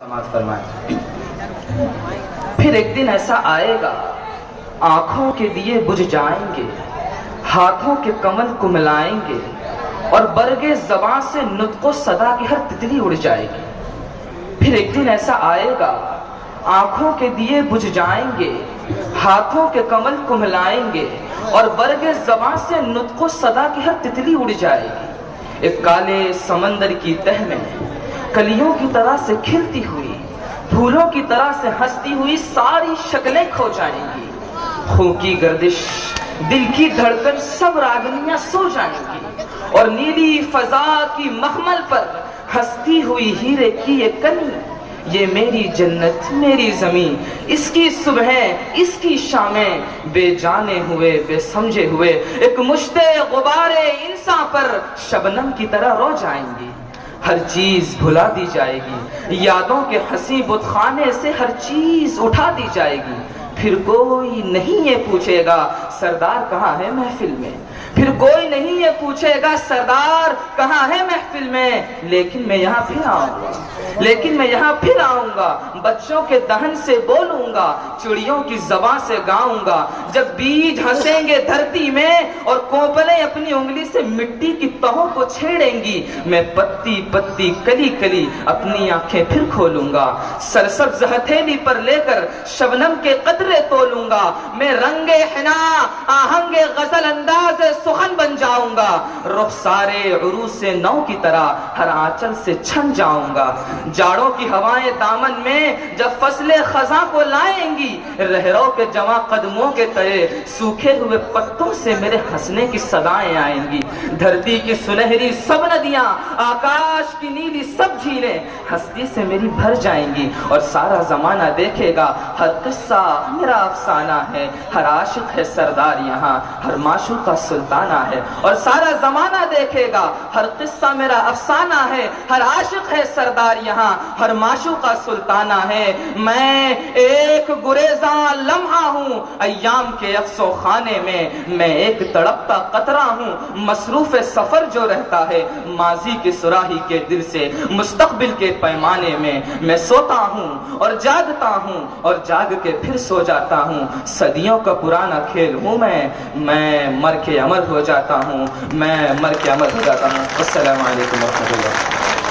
समाज फरमाए। फिर एक दिन ऐसा आएगा, आंखों के दिए बुझ जाएंगे, हाथों के कमल कुमलाएंगे और बरगे ज़बां से नुत्को सदा की हर तितली उड़ जाएगी। फिर एक दिन ऐसा आएगा, आंखों के दिए बुझ जाएंगे, हाथों के कमल कुमलाएंगे और बरगे ज़बां से नुत्को सदा की हर तितली उड़ जाएगी। एक काले समंदर की तह में कलियों की तरह से खिलती हुई, फूलों की तरह से हंसती हुई सारी शक्लें खो जाएंगी। खून की गर्दिश, दिल की धड़कन, सब रागनियां सो जाएंगी और नीली फजा की मखमल पर हंसती हुई हीरे की ये कनी, ये मेरी जन्नत मेरी जमीन, इसकी सुबह इसकी शामें बेजाने हुए बेसमझे हुए एक मुश्ते गुबारे इंसान पर शबनम की तरह रो जाएंगी। हर चीज भुला दी जाएगी, यादों के हंसी बुतखाने से हर चीज उठा दी जाएगी। फिर कोई नहीं ये पूछेगा सरदार कहाँ है महफिल में, फिर कोई नहीं ये पूछेगा सरदार कहाँ है महफिल में। लेकिन मैं यहाँ फिर आऊंगा, लेकिन मैं यहाँ फिर आऊंगा, बच्चों के दहन से बोलूंगा, चिड़ियों की ज़बां से गाऊंगा। जब बीज हंसेंगे धरती में और कोपलें अपनी उंगली से मिट्टी की तहों को छेड़ेंगी, मैं पत्ती पत्ती कली कली अपनी आंखें फिर खोलूंगा। सरसब्ज हथेली पर लेकर शबनम के कतरे तोलूंगा। मैं रंगे हिना आहंगे गजल अंदाज सुखन बन जाऊंगा। रुख सारे उरूसे नौ की तरह हर आंचल से छन जाऊंगा। जाड़ों की हवाएं दामन में जब फसलें खजा को लाएंगी, रहरों के जमा कदमों के तले सूखे हुए पत्तों से मेरे हंसने की सदाएं आएंगी। धरती की सुनहरी सब नदियां, आकाश की नीली सब झीलें हस्ती से मेरी भर जाएंगी और सारा जमाना देखेगा हर किस्सा मेरा अफसाना है। हर आशिक है सरदार यहाँ, हर माशूक का सुल्ताना है और सारा जमाना देखेगा हर किस्सा मेरा अफसाना है। हर आशिक है सरदार यहाँ, हर माशूक का सुल्ताना है। मैं एक गुरेजा लम्हा हूँ अय्याम के अफसो खाने में, मैं एक तड़पता कतरा हूँ मसरूफ सफर जो रहता है माजी की सुराही के दिल से मुस्तकबिल के पैमाने में। मैं सोता हूँ और जागता हूँ और जाग के फिर सो जाता हूँ। सदियों का पुराना खेल हूँ मैं मर के अमर हो जाता हूँ, मैं मर के अमर हो जाता हूँ। अस्सलामु अलैकुम व रहमतुल्लाह।